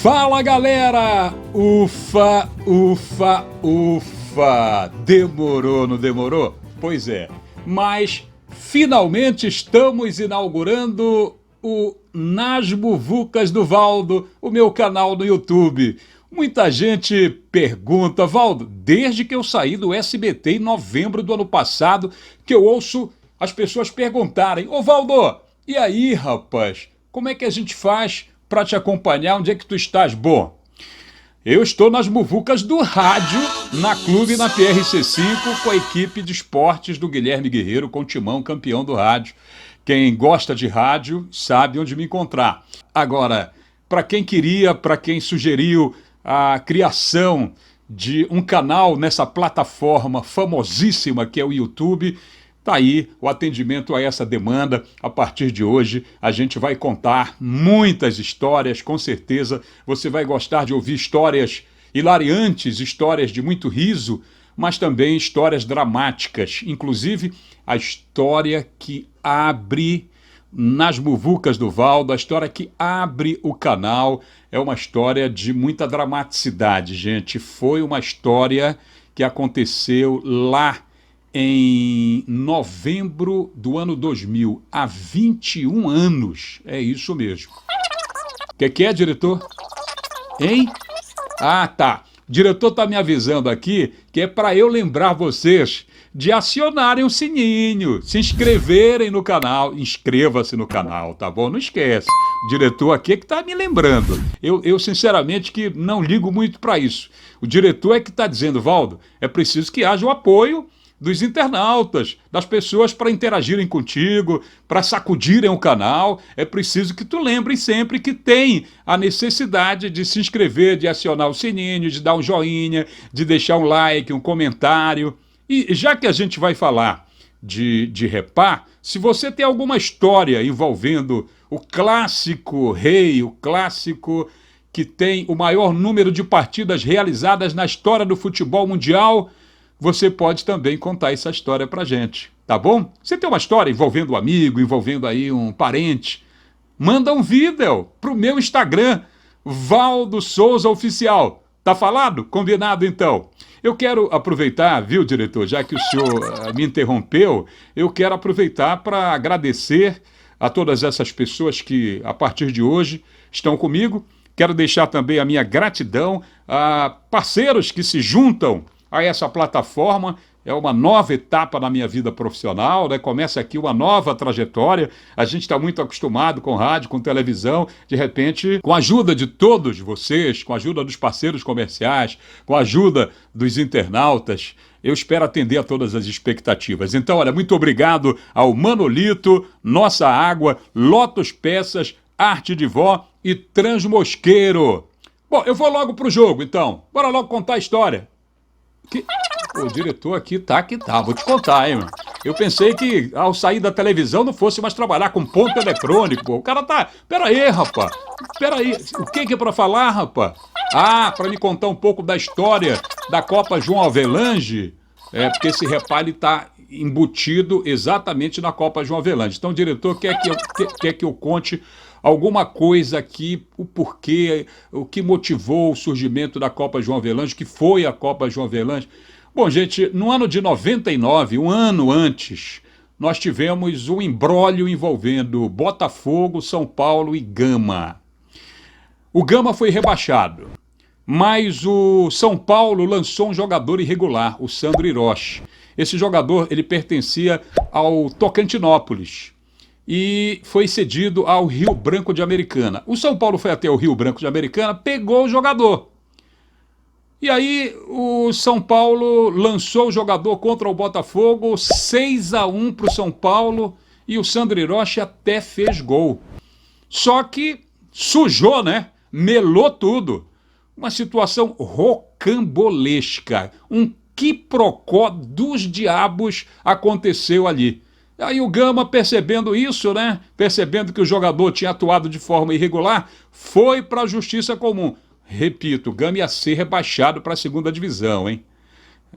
Fala galera! Ufa, ufa, ufa! Demorou, não demorou? Pois é, mas finalmente estamos inaugurando o Nas Muvucas do Valdo, o meu canal no YouTube. Muita gente pergunta, Valdo, desde que eu saí do SBT em novembro do ano passado, que eu ouço as pessoas perguntarem, ô Valdo, e aí rapaz, como é que a gente faz para te acompanhar? Onde é que tu estás? Bom, eu estou nas muvucas do rádio, na Clube, na PRC5, com a equipe de esportes do Guilherme Guerreiro, com o Timão, campeão do rádio. Quem gosta de rádio sabe onde me encontrar. Agora, para quem sugeriu a criação de um canal nessa plataforma famosíssima que é o YouTube, tá aí o atendimento a essa demanda. A partir de hoje, a gente vai contar muitas histórias, com certeza você vai gostar de ouvir histórias hilariantes, histórias de muito riso, mas também histórias dramáticas, inclusive a história que abre Nas Muvucas do Valdo, a história que abre o canal, é uma história de muita dramaticidade, gente. Foi uma história que aconteceu lá em novembro do ano 2000, há 21 anos. É isso mesmo. O que é, diretor? Hein? Ah, tá. O diretor tá me avisando aqui que é para eu lembrar vocês de acionarem o sininho, se inscreverem no canal. Inscreva-se no canal, tá bom? Não esquece. O diretor aqui é que tá me lembrando. Eu sinceramente que não ligo muito para isso. O diretor é que tá dizendo, Valdo, é preciso que haja o apoio dos internautas, das pessoas para interagirem contigo, para sacudirem o canal. É preciso que tu lembre sempre que tem a necessidade de se inscrever, de acionar o sininho, de dar um joinha, de deixar um like, um comentário. E já que a gente vai falar de Repá, se você tem alguma história envolvendo o clássico rei, o clássico que tem o maior número de partidas realizadas na história do futebol mundial, você pode também contar essa história pra gente, tá bom? Você tem uma história envolvendo um amigo, envolvendo aí um parente, manda um vídeo pro meu Instagram, Valdo Souza Oficial. Tá falado? Combinado então. Eu quero aproveitar, viu, diretor, já que o senhor me interrompeu, eu quero aproveitar para agradecer a todas essas pessoas que, a partir de hoje, estão comigo. Quero deixar também a minha gratidão a parceiros que se juntam a essa plataforma. É uma nova etapa na minha vida profissional, né? Começa aqui uma nova trajetória. A gente está muito acostumado com rádio, com televisão. De repente, com a ajuda de todos vocês, com a ajuda dos parceiros comerciais, com a ajuda dos internautas, eu espero atender a todas as expectativas. Então, olha, muito obrigado ao Manolito, Nossa Água, Lotus Peças, Arte de Vó e Transmosqueiro. Bom, eu vou logo pro jogo, então. Bora logo contar a história. O diretor aqui tá que tá, vou te contar, hein, mano. Eu pensei que ao sair da televisão não fosse mais trabalhar com ponto eletrônico. O cara tá... Pera aí, rapaz. Pera aí. O que é pra falar, rapaz? Ah, pra me contar um pouco da história da Copa João Avelange. É, porque esse Repá, ele tá embutido exatamente na Copa João Avelange. Então o diretor quer que eu conte alguma coisa aqui, o porquê, o que motivou o surgimento da Copa João Avelange, que foi a Copa João Avelange. Bom, gente, no ano de 99, um ano antes, nós tivemos um imbróglio envolvendo Botafogo, São Paulo e Gama. O Gama foi rebaixado, mas o São Paulo lançou um jogador irregular, o Sandro Hiroshi. Esse jogador, ele pertencia ao Tocantinópolis e foi cedido ao Rio Branco de Americana. O São Paulo foi até o Rio Branco de Americana, pegou o jogador. E aí o São Paulo lançou o jogador contra o Botafogo, 6-1 para o São Paulo, e o Sandro Hiroshi até fez gol. Só que sujou, né? Melou tudo. Uma situação rocambolesca. Um quiprocó dos diabos aconteceu ali. Aí o Gama, percebendo isso, né? Percebendo que o jogador tinha atuado de forma irregular, foi para a Justiça Comum. Repito, o Gama ia ser rebaixado para a segunda divisão, hein?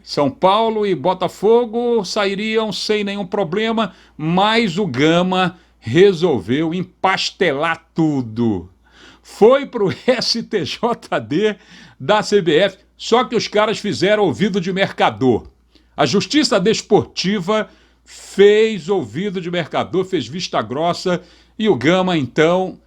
São Paulo e Botafogo sairiam sem nenhum problema, mas o Gama resolveu empastelar tudo. foi para o STJD da CBF, só que os caras fizeram ouvido de mercador. A Justiça Desportiva fez ouvido de mercador, fez vista grossa, e o Gama, então,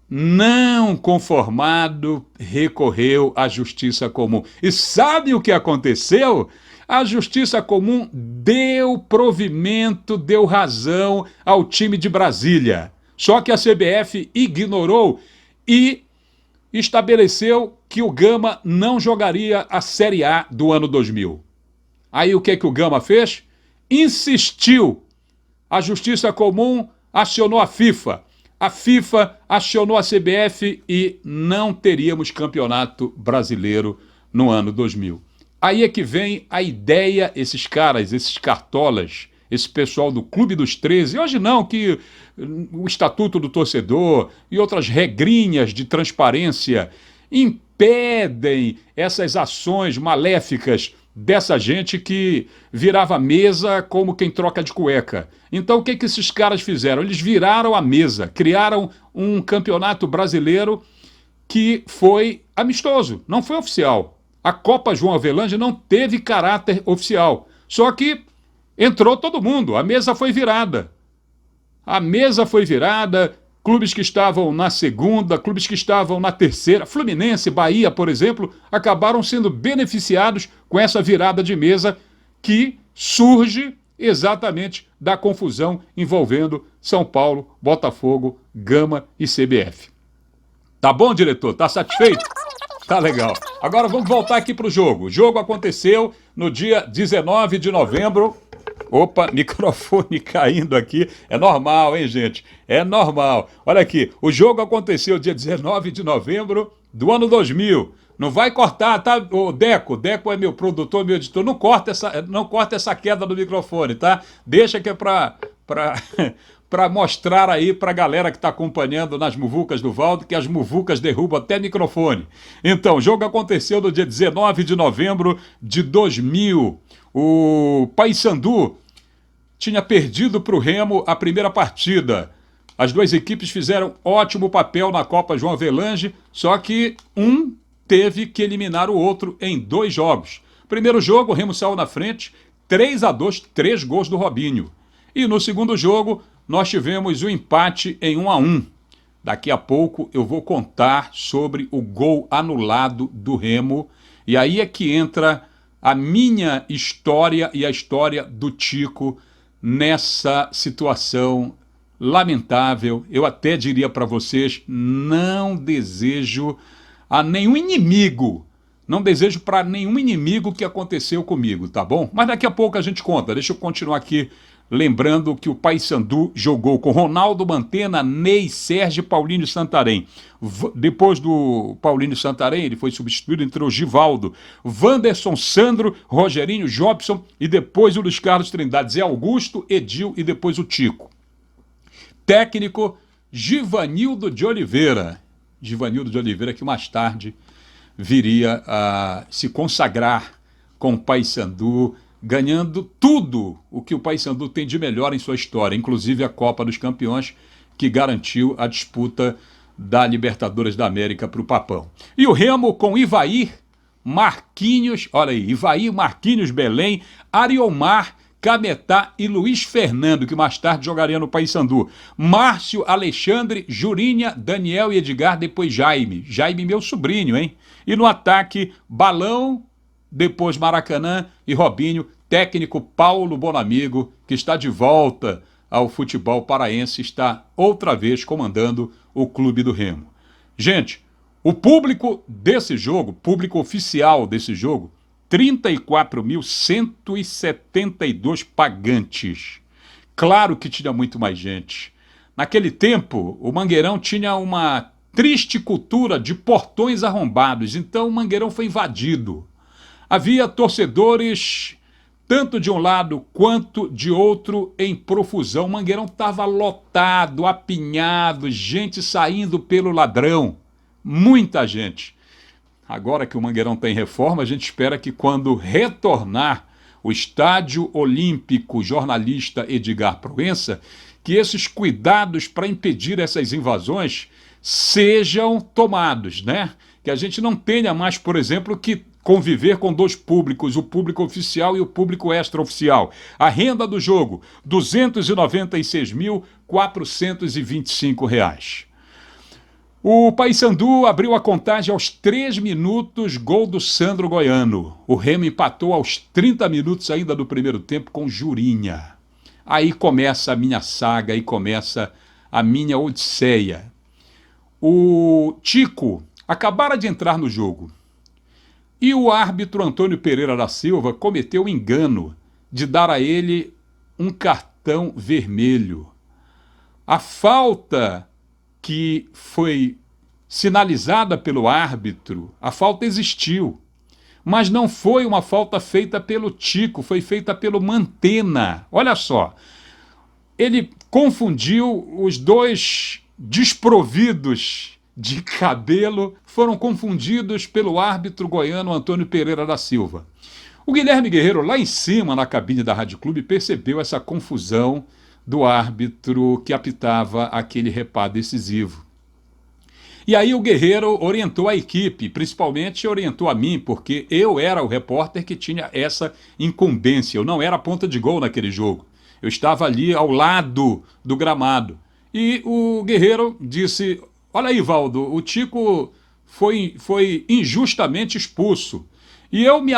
não conformado, recorreu à Justiça Comum. E sabe o que aconteceu? A Justiça Comum deu provimento, deu razão ao time de Brasília. Só que a CBF ignorou e estabeleceu que o Gama não jogaria a Série A do ano 2000. Aí o que o Gama fez? Insistiu. A Justiça Comum acionou a FIFA. A FIFA acionou a CBF e não teríamos campeonato brasileiro no ano 2000. Aí é que vem a ideia, esses caras, esses cartolas, esse pessoal do Clube dos 13, hoje não, que o Estatuto do Torcedor e outras regrinhas de transparência impedem essas ações maléficas dessa gente que virava a mesa como quem troca de cueca. Então o que esses caras fizeram? Eles viraram a mesa, criaram um campeonato brasileiro que foi amistoso, não foi oficial. A Copa João Avelange não teve caráter oficial, só que entrou todo mundo, a mesa foi virada. A mesa foi virada, clubes que estavam na segunda, clubes que estavam na terceira, Fluminense, Bahia, por exemplo, acabaram sendo beneficiados com essa virada de mesa que surge exatamente da confusão envolvendo São Paulo, Botafogo, Gama e CBF. Tá bom, diretor? Tá satisfeito? Tá legal. Agora vamos voltar aqui para o jogo. O jogo aconteceu no dia 19 de novembro. Opa, microfone caindo aqui. É normal, hein, gente? É normal. Olha aqui, o jogo aconteceu dia 19 de novembro do ano 2000. Não vai cortar, tá? O Deco é meu produtor, meu editor. Não corta essa queda do microfone, tá? Deixa que é para mostrar aí para a galera que está acompanhando nas muvucas do Valdo, que as muvucas derrubam até microfone. Então, o jogo aconteceu no dia 19 de novembro de 2000. O Paysandu tinha perdido para o Remo a primeira partida. As duas equipes fizeram ótimo papel na Copa João Avelange, só que um teve que eliminar o outro em 2 jogos. Primeiro jogo, o Remo saiu na frente, 3-2, 3 gols do Robinho. E no segundo jogo, nós tivemos o empate em 1-1. Daqui a pouco eu vou contar sobre o gol anulado do Remo. E aí é que entra a minha história e a história do Tico nessa situação lamentável. Eu até diria para vocês, não desejo a nenhum inimigo. Não desejo para nenhum inimigo que aconteceu comigo, tá bom? Mas daqui a pouco a gente conta. Deixa eu continuar aqui lembrando que o Paysandu jogou com Ronaldo Mantena, Ney, Sérgio e Paulinho Santarém. Depois do Paulinho Santarém, ele foi substituído entre o Givaldo, Wanderson, Sandro, Rogerinho, Jobson e depois o Luiz Carlos Trindade, Zé Augusto, Edil e depois o Tico. Técnico, Givanildo de Oliveira. Givanildo de Oliveira, que mais tarde viria a se consagrar com o Paysandu, ganhando tudo o que o Paysandu tem de melhor em sua história, inclusive a Copa dos Campeões, que garantiu a disputa da Libertadores da América para o Papão. E o Remo com Ivair, Marquinhos, olha aí, Ivair, Marquinhos, Belém, Ariomar, Cametá e Luiz Fernando, que mais tarde jogaria no Paysandu. Márcio, Alexandre, Jurinha, Daniel e Edgar, depois Jaime. Jaime, meu sobrinho, hein? E no ataque, Balão, depois Maracanã e Robinho, técnico Paulo Bonamigo, que está de volta ao futebol paraense, está outra vez comandando o Clube do Remo. Gente, o público desse jogo, público oficial desse jogo, 34.172 pagantes. Claro que tinha muito mais gente. Naquele tempo, o Mangueirão tinha uma triste cultura de portões arrombados, então o Mangueirão foi invadido. Havia torcedores, tanto de um lado quanto de outro, em profusão. O Mangueirão estava lotado, apinhado, gente saindo pelo ladrão. Muita gente. Agora que o Mangueirão tem reforma, a gente espera que quando retornar o Estádio Olímpico jornalista Edgar Proença, que esses cuidados para impedir essas invasões sejam tomados, né? Que a gente não tenha mais, por exemplo, que conviver com dois públicos, o público oficial e o público extraoficial. A renda do jogo, R$ 296.425. O Paysandu abriu a contagem aos 3 minutos, gol do Sandro Goiano. O Remo empatou aos 30 minutos ainda do primeiro tempo com Jurinha. Aí começa a minha saga, aí começa a minha odisseia. O Tico acabara de entrar no jogo e o árbitro Antônio Pereira da Silva cometeu o engano de dar a ele um cartão vermelho. A falta que foi sinalizada pelo árbitro, a falta existiu, mas não foi uma falta feita pelo Tico, foi feita pelo Mantena. Olha só, ele confundiu os dois desprovidos de cabelo, foram confundidos pelo árbitro goiano Antônio Pereira da Silva. O Guilherme Guerreiro, lá em cima, na cabine da Rádio Clube, percebeu essa confusão do árbitro que apitava aquele repá decisivo. E aí o Guerreiro orientou a equipe, principalmente orientou a mim, porque eu era o repórter que tinha essa incumbência. Eu não era ponta de gol naquele jogo. Eu estava ali ao lado do gramado. E o Guerreiro disse: olha aí, Valdo, o Tico foi injustamente expulso. E eu me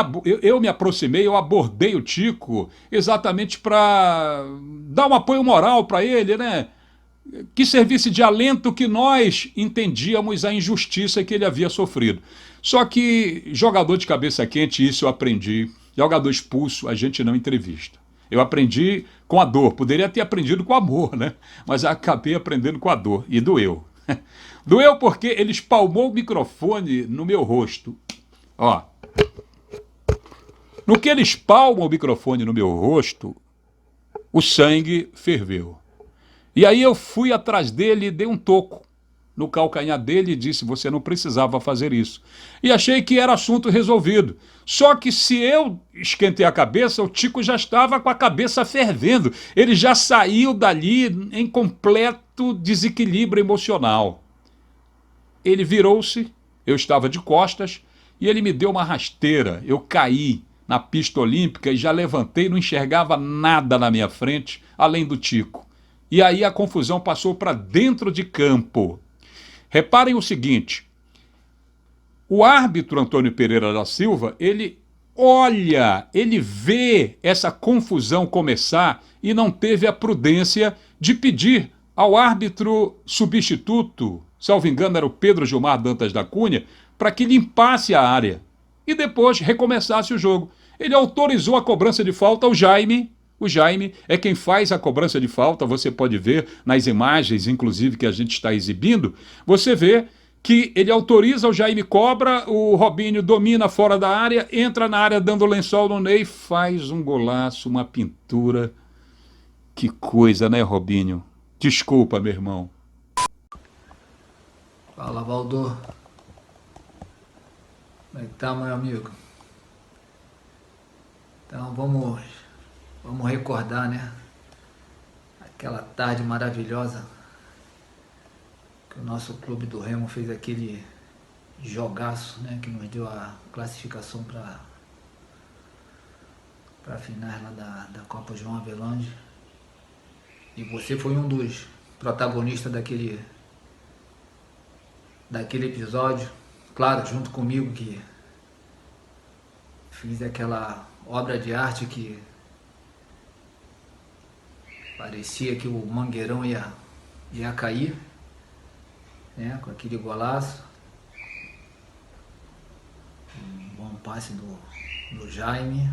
aproximei, eu abordei o Tico exatamente para dar um apoio moral para ele, né? Que servisse de alento que nós entendíamos a injustiça que ele havia sofrido. Só que jogador de cabeça quente, isso eu aprendi. Jogador expulso, a gente não entrevista. Eu aprendi com a dor, poderia ter aprendido com amor, né? Mas acabei aprendendo com a dor e doeu. Doeu porque ele espalmou o microfone no meu rosto. Ó. No que ele espalma o microfone no meu rosto, o sangue ferveu. E aí eu fui atrás dele e dei um toco no calcanhar dele e disse: você não precisava fazer isso. E achei que era assunto resolvido. Só que se eu esquentei a cabeça, o Tico já estava com a cabeça fervendo. Ele já saiu dali em completo desequilíbrio emocional. Ele virou-se, eu estava de costas, e ele me deu uma rasteira. Eu caí na pista olímpica e já levantei, não enxergava nada na minha frente, além do Tico. E aí a confusão passou para dentro de campo. Reparem o seguinte, o árbitro Antônio Pereira da Silva, ele olha, ele vê essa confusão começar e não teve a prudência de pedir ao árbitro substituto, salvo engano era o Pedro Gilmar Dantas da Cunha, para que limpasse a área e depois recomeçasse o jogo. Ele autorizou a cobrança de falta ao Jaime. O Jaime é quem faz a cobrança de falta, você pode ver nas imagens, inclusive, que a gente está exibindo, você vê que ele autoriza, o Jaime cobra, o Robinho domina fora da área, entra na área dando lençol no Ney, faz um golaço, uma pintura. Que coisa, né, Robinho? Desculpa, meu irmão. Fala, Valdo. Como é que tá, meu amigo? Então vamos recordar, né? Aquela tarde maravilhosa que o nosso clube do Remo fez aquele jogaço, né? Que nos deu a classificação para a finais lá da Copa João Avelange. E você foi um dos protagonistas daquele episódio. Claro, junto comigo, que fiz aquela obra de arte que parecia que o Mangueirão ia cair, né, com aquele golaço. Um bom passe do Jaime,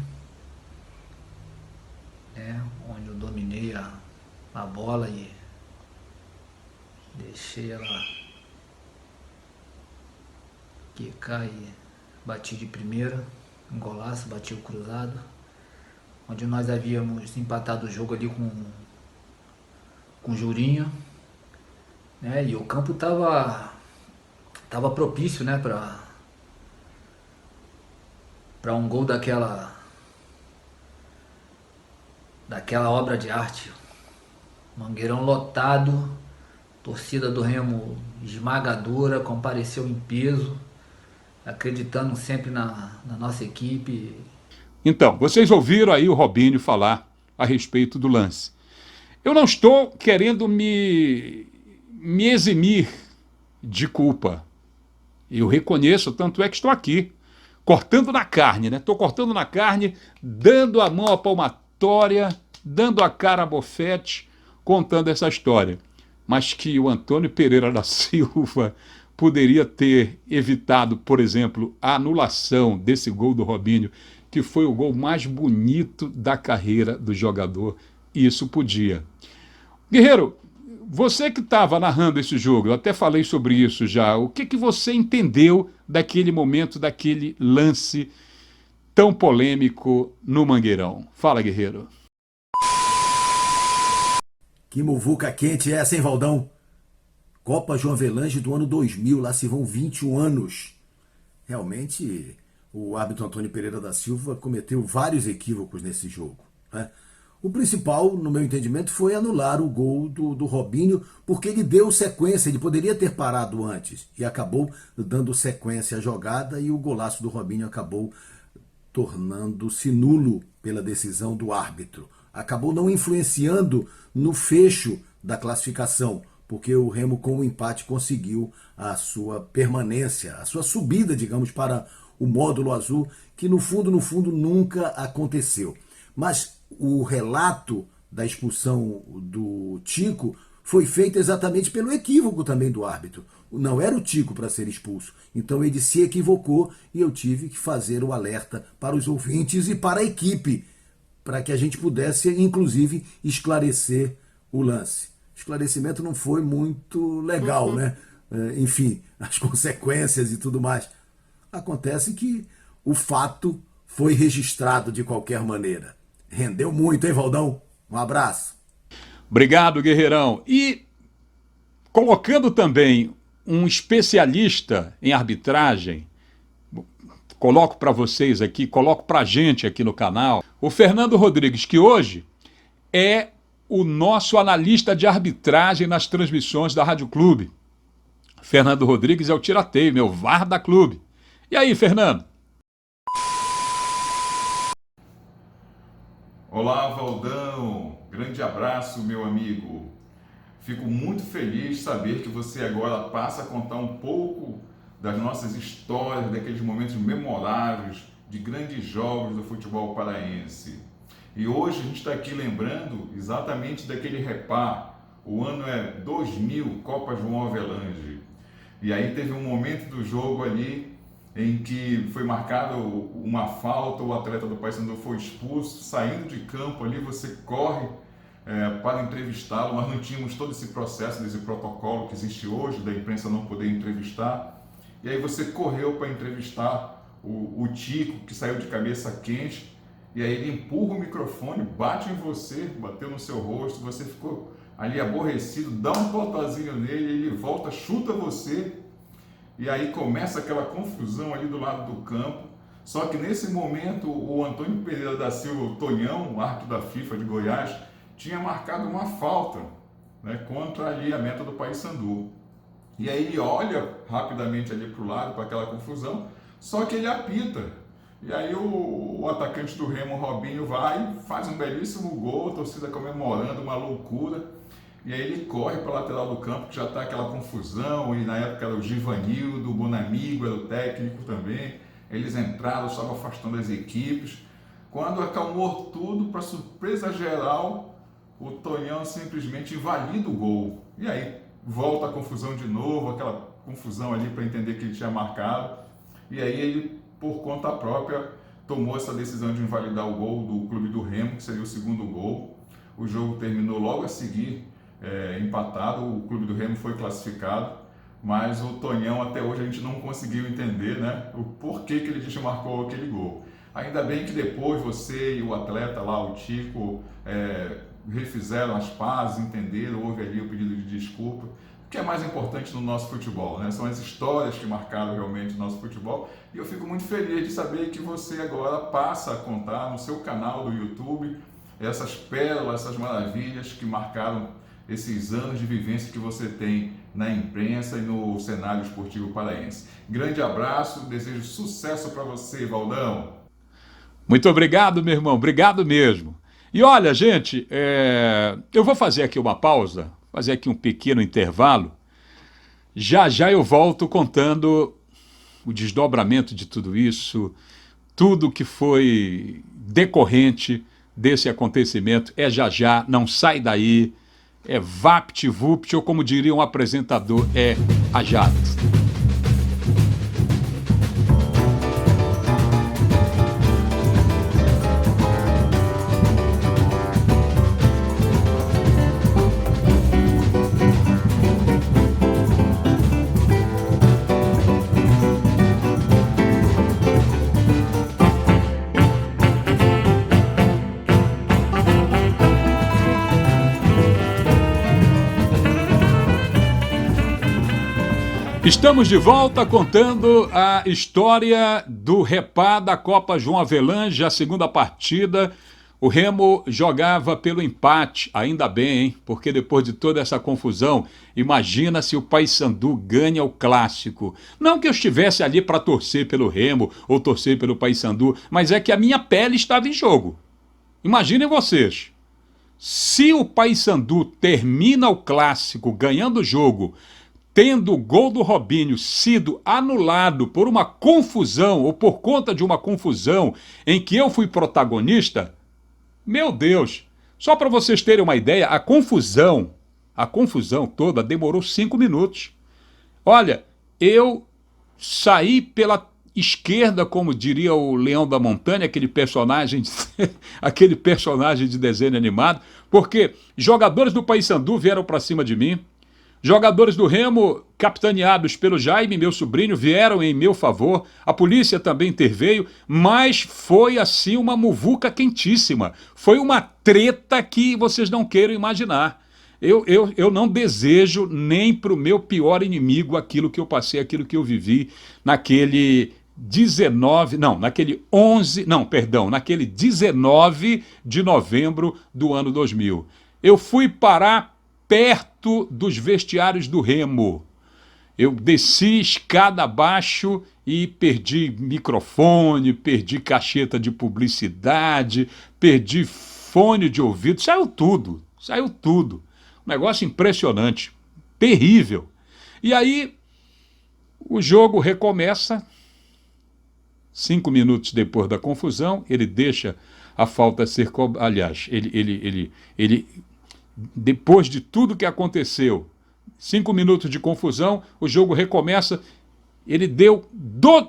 né, onde eu dominei a bola e deixei ela quicar e bati de primeira, um golaço, bati o cruzado, onde nós havíamos empatado o jogo ali com o Jurinho, né? E o campo tava propício, né, para um gol daquela obra de arte. Mangueirão lotado, Torcida do Remo esmagadora, compareceu em peso, acreditando sempre na nossa equipe. Então, vocês ouviram aí o Robinho falar a respeito do lance. Eu não estou querendo me eximir de culpa. Eu reconheço, tanto é que estou aqui, cortando na carne, né? Estou cortando na carne, dando a mão à palmatória, dando a cara a bofete, contando essa história. Mas que o Antônio Pereira da Silva poderia ter evitado, por exemplo, a anulação desse gol do Robinho, que foi o gol mais bonito da carreira do jogador. Isso podia. Guerreiro, você que estava narrando esse jogo, eu até falei sobre isso já, o que você entendeu daquele momento, daquele lance tão polêmico no Mangueirão? Fala, Guerreiro. Que muvuca quente é essa, hein, Valdão? Copa João Avelange do ano 2000, lá se vão 21 anos. Realmente, o árbitro Antônio Pereira da Silva cometeu vários equívocos nesse jogo, né? O principal, no meu entendimento, foi anular o gol do Robinho, porque ele deu sequência, ele poderia ter parado antes, e acabou dando sequência à jogada, e o golaço do Robinho acabou tornando-se nulo pela decisão do árbitro. Acabou não influenciando no fecho da classificação, porque o Remo, com o empate, conseguiu a sua permanência, a sua subida, digamos, para o módulo azul, que no fundo, nunca aconteceu. Mas o relato da expulsão do Tico foi feito exatamente pelo equívoco também do árbitro. Não era o Tico para ser expulso. Então ele se equivocou e eu tive que fazer o alerta para os ouvintes e para a equipe, para que a gente pudesse, inclusive, esclarecer o lance. O esclarecimento não foi muito legal, né? Enfim, as consequências e tudo mais. Acontece que o fato foi registrado de qualquer maneira. Rendeu muito, hein, Valdão? Um abraço. Obrigado, Guerreirão. E colocando também um especialista em arbitragem, coloco para vocês aqui, coloco para a gente aqui no canal, o Fernando Rodrigues, que hoje é o nosso analista de arbitragem nas transmissões da Rádio Clube. Fernando Rodrigues é o tirateio, meu VAR da Clube. E aí, Fernando? Olá, Valdão. Grande abraço, meu amigo. Fico muito feliz de saber que você agora passa a contar um pouco das nossas histórias, daqueles momentos memoráveis de grandes jogos do futebol paraense. E hoje a gente está aqui lembrando exatamente daquele repá. O ano é 2000, Copa João Avelange. E aí teve um momento do jogo ali em que foi marcada uma falta, o atleta do Paysandu foi expulso, saindo de campo ali, você corre para entrevistá-lo, nós não tínhamos todo esse processo, desse protocolo que existe hoje, da imprensa não poder entrevistar, e aí você correu para entrevistar o Tico, que saiu de cabeça quente, e aí ele empurra o microfone, bate em você, bateu no seu rosto, você ficou ali aborrecido, dá um totozinho nele, ele volta, chuta você, e aí começa aquela confusão ali do lado do campo. Só que nesse momento o Antônio Pereira da Silva, o Tonhão, o árbitro da FIFA de Goiás, tinha marcado uma falta, né, contra ali a meta do Paysandu. E aí ele olha rapidamente ali para o lado, para aquela confusão, só que ele apita. E aí o atacante do Remo, Robinho, vai, faz um belíssimo gol, a torcida comemorando, uma loucura. E aí ele corre para a lateral do campo, que já está aquela confusão, e na época era o Givanildo, o Bonamigo era o técnico também. Eles entraram, estavam afastando as equipes. Quando acalmou tudo, para surpresa geral, o Tonhão simplesmente invalida o gol. E aí volta a confusão de novo, aquela confusão ali para entender que ele tinha marcado. E aí ele, por conta própria, tomou essa decisão de invalidar o gol do Clube do Remo, que seria o segundo gol. O jogo terminou logo a seguir, empatado, o Clube do Remo foi classificado, mas o Tonhão até hoje a gente não conseguiu entender, né, o porquê que ele desmarcou aquele gol. Ainda bem que depois você e o atleta lá, o Tico, refizeram as pazes, entenderam, houve ali o pedido de desculpa, o que é mais importante no nosso futebol, né? São as histórias que marcaram realmente o nosso futebol, e eu fico muito feliz de saber que você agora passa a contar no seu canal do YouTube essas pérolas, essas maravilhas que marcaram esses anos de vivência que você tem na imprensa e no cenário esportivo paraense. Grande abraço, desejo sucesso para você, Valdão. Muito obrigado, meu irmão, obrigado mesmo. E olha, gente, eu vou fazer aqui uma pausa, fazer aqui um pequeno intervalo. Já já eu volto contando o desdobramento de tudo isso, tudo que foi decorrente desse acontecimento. É já já, não sai daí, é vapt-vupt, ou como diria um apresentador, é a jato. Estamos de volta contando a história do Repá da Copa João Avelange, a segunda partida. O Remo jogava pelo empate, ainda bem, hein? Porque depois de toda essa confusão, imagina se o Paysandu ganha o clássico. Não que eu estivesse ali para torcer pelo Remo ou torcer pelo Paysandu, mas é que a minha pele estava em jogo. Imaginem vocês, se o Paysandu termina o clássico ganhando o jogo, tendo o gol do Robinho sido anulado por uma confusão ou por conta de uma confusão em que eu fui protagonista, meu Deus, só para vocês terem uma ideia, a confusão toda demorou 5 minutos. Olha, eu saí pela esquerda, como diria o Leão da Montanha, aquele personagem de desenho animado, porque jogadores do Paysandu vieram para cima de mim. Jogadores do Remo, capitaneados pelo Jaime, meu sobrinho, vieram em meu favor. A polícia também interveio, mas foi assim uma muvuca quentíssima. Foi uma treta que vocês não queiram imaginar. Eu não desejo nem para o meu pior inimigo aquilo que eu passei, aquilo que eu vivi naquele 19 de novembro do ano 2000. Eu fui parar perto dos vestiários do Remo. Eu desci escada abaixo e perdi microfone, perdi cacheta de publicidade, perdi fone de ouvido, saiu tudo. Um negócio impressionante, terrível. E aí o jogo recomeça, 5 minutos depois da confusão, ele deixa a falta ser cobrada. Aliás, ele depois de tudo que aconteceu, 5 minutos de confusão, o jogo recomeça. Ele deu,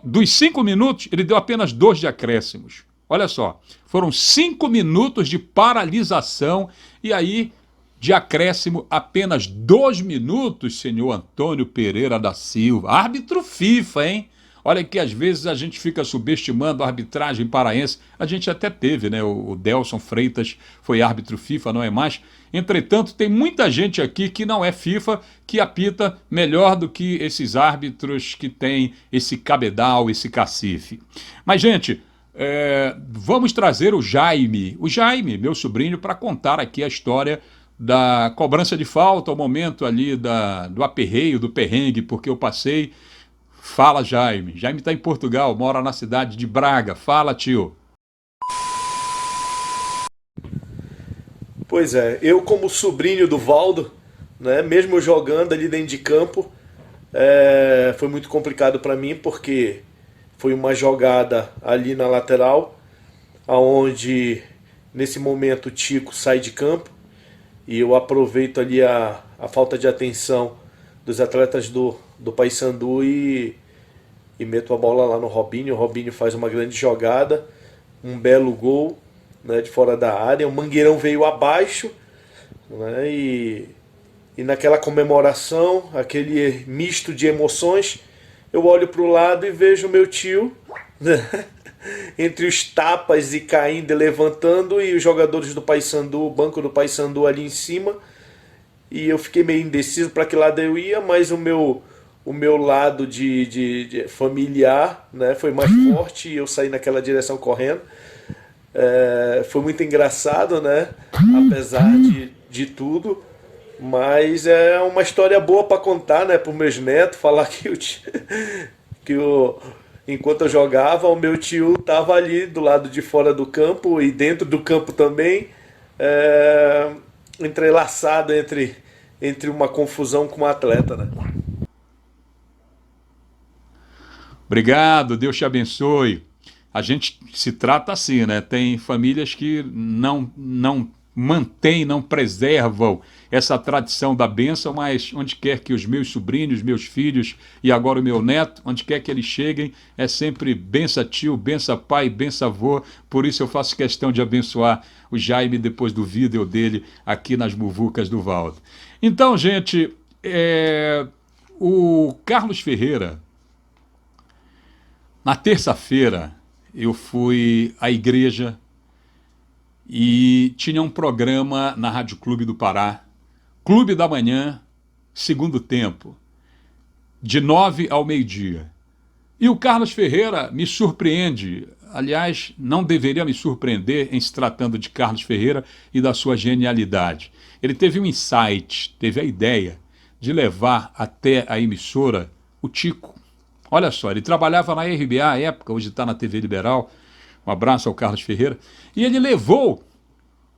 dos 5 minutos, ele deu apenas 2 de acréscimos. Olha só, foram 5 minutos de paralisação e aí, de acréscimo, apenas 2 minutos, senhor Antônio Pereira da Silva. Árbitro FIFA, hein? Olha que às vezes a gente fica subestimando a arbitragem paraense. A gente até teve, né? O Delson Freitas foi árbitro FIFA, não é mais. Entretanto, tem muita gente aqui que não é FIFA, que apita melhor do que esses árbitros que têm esse cabedal, esse cacife. Mas, gente, vamos trazer o Jaime, meu sobrinho, para contar aqui a história da cobrança de falta, o momento ali do aperreio, do perrengue, porque eu passei. Fala, Jaime. Jaime está em Portugal, mora na cidade de Braga. Fala, tio. Pois é, eu como sobrinho do Valdo, né, mesmo jogando ali dentro de campo, foi muito complicado para mim, porque foi uma jogada ali na lateral, aonde nesse momento o Tico sai de campo, e eu aproveito ali a falta de atenção dos atletas do Paysandu e meto a bola lá no Robinho. O Robinho faz uma grande jogada, um belo gol, né, de fora da área. O Mangueirão veio abaixo, né, e naquela comemoração, aquele misto de emoções, eu olho para o lado e vejo meu tio, né, entre os tapas e caindo e levantando, e os jogadores do Paysandu, o banco do Paysandu ali em cima. E eu fiquei meio indeciso para que lado eu ia, mas o meu lado de familiar, né, foi mais forte e eu saí naquela direção correndo. Foi muito engraçado, né, apesar de tudo. Mas é uma história boa para contar, né, para os meus netos, falar enquanto eu jogava, o meu tio estava ali do lado de fora do campo e dentro do campo também, entrelaçado entre uma confusão com o atleta, né? Obrigado, Deus te abençoe. A gente se trata assim, né? Tem famílias que não mantêm, não preservam essa tradição da bênção, mas onde quer que os meus sobrinhos, meus filhos e agora o meu neto, onde quer que eles cheguem, é sempre bença tio, bença pai, bença avô. Por isso eu faço questão de abençoar o Jaime depois do vídeo dele aqui nas muvucas do Valdo. Então, gente, o Carlos Ferreira, na terça-feira, eu fui à igreja e tinha um programa na Rádio Clube do Pará, Clube da Manhã, segundo tempo, de 9 ao meio-dia. E o Carlos Ferreira me surpreende, aliás, não deveria me surpreender em se tratando de Carlos Ferreira e da sua genialidade. Ele teve um insight, teve a ideia de levar até a emissora o Tico. Olha só, ele trabalhava na RBA à época, hoje está na TV Liberal. Um abraço ao Carlos Ferreira. E ele levou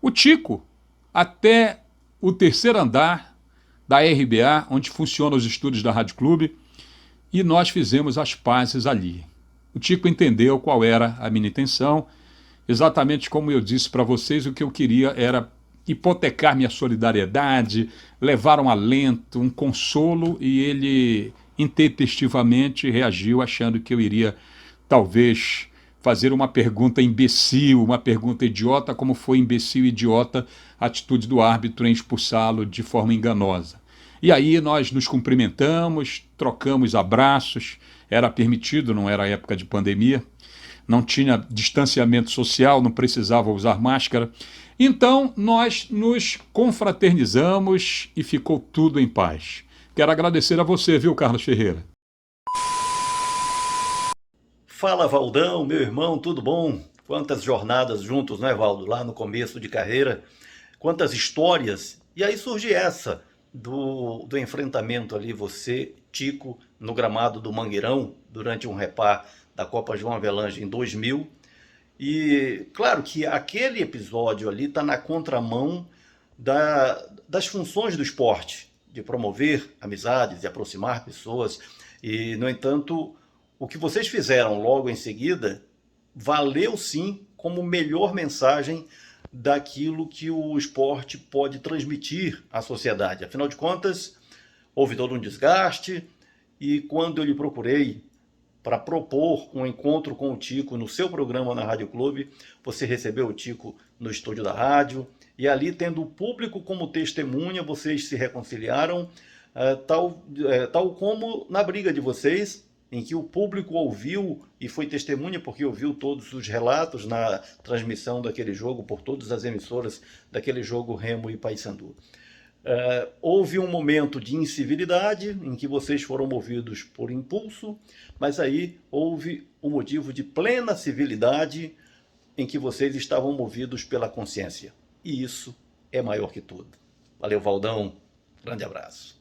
o Tico até o terceiro andar da RBA, onde funcionam os estúdios da Rádio Clube, e nós fizemos as pazes ali. O Tico entendeu qual era a minha intenção, exatamente como eu disse para vocês, o que eu queria era hipotecar minha solidariedade, levar um alento, um consolo, e ele intempestivamente reagiu achando que eu iria, talvez, fazer uma pergunta imbecil, uma pergunta idiota, como foi imbecil e idiota a atitude do árbitro em expulsá-lo de forma enganosa. E aí nós nos cumprimentamos, trocamos abraços, era permitido, não era época de pandemia, não tinha distanciamento social, não precisava usar máscara. Então nós nos confraternizamos e ficou tudo em paz. Quero agradecer a você, viu, Carlos Ferreira? Fala, Valdão, meu irmão, tudo bom? Quantas jornadas juntos, né, Valdo? Lá no começo de carreira, quantas histórias. E aí surge essa do enfrentamento ali, você, Tico, no gramado do Mangueirão, durante um repá da Copa João Avelange em 2000. E claro que aquele episódio ali está na contramão das funções do esporte, de promover amizades, de aproximar pessoas. E, no entanto, o que vocês fizeram logo em seguida valeu sim como melhor mensagem daquilo que o esporte pode transmitir à sociedade. Afinal de contas, houve todo um desgaste, e quando eu lhe procurei para propor um encontro com o Tico no seu programa na Rádio Clube, você recebeu o Tico no estúdio da rádio, e ali, tendo o público como testemunha, vocês se reconciliaram, tal como na briga de vocês, em que o público ouviu e foi testemunha, porque ouviu todos os relatos na transmissão daquele jogo por todas as emissoras daquele jogo Remo e Paysandu. Houve um momento de incivilidade em que vocês foram movidos por impulso, mas aí houve um motivo de plena civilidade em que vocês estavam movidos pela consciência. E isso é maior que tudo. Valeu, Valdão. Grande abraço.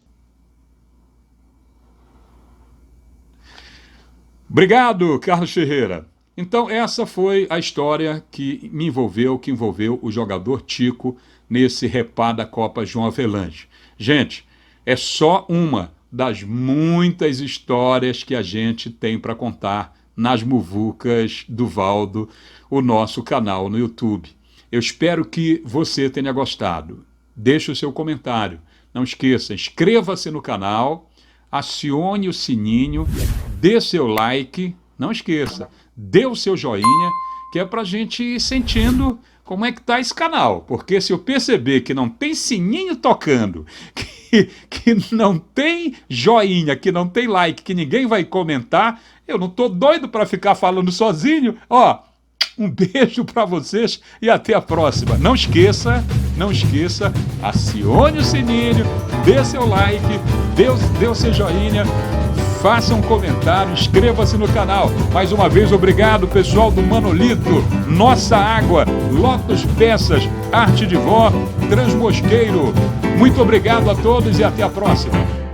Obrigado, Carlos Ferreira. Então essa foi a história que envolveu o jogador Tico nesse repá da Copa João Avelange. Gente, é só uma das muitas histórias que a gente tem para contar nas muvucas do Valdo, o nosso canal no YouTube. Eu espero que você tenha gostado. Deixe o seu comentário. Não esqueça, inscreva-se no canal, acione o sininho, dê seu like, não esqueça, dê o seu joinha, que é para a gente ir sentindo como é que tá esse canal. Porque se eu perceber que não tem sininho tocando, que não tem joinha, que não tem like, que ninguém vai comentar, eu não tô doido para ficar falando sozinho. Ó, um beijo para vocês e até a próxima. Não esqueça, acione o sininho, dê seu like, dê o seu joinha, faça um comentário, inscreva-se no canal. Mais uma vez, obrigado, pessoal do Manolito, Nossa Água, Lotus Peças, Arte de Vó, Transmosqueiro. Muito obrigado a todos e até a próxima.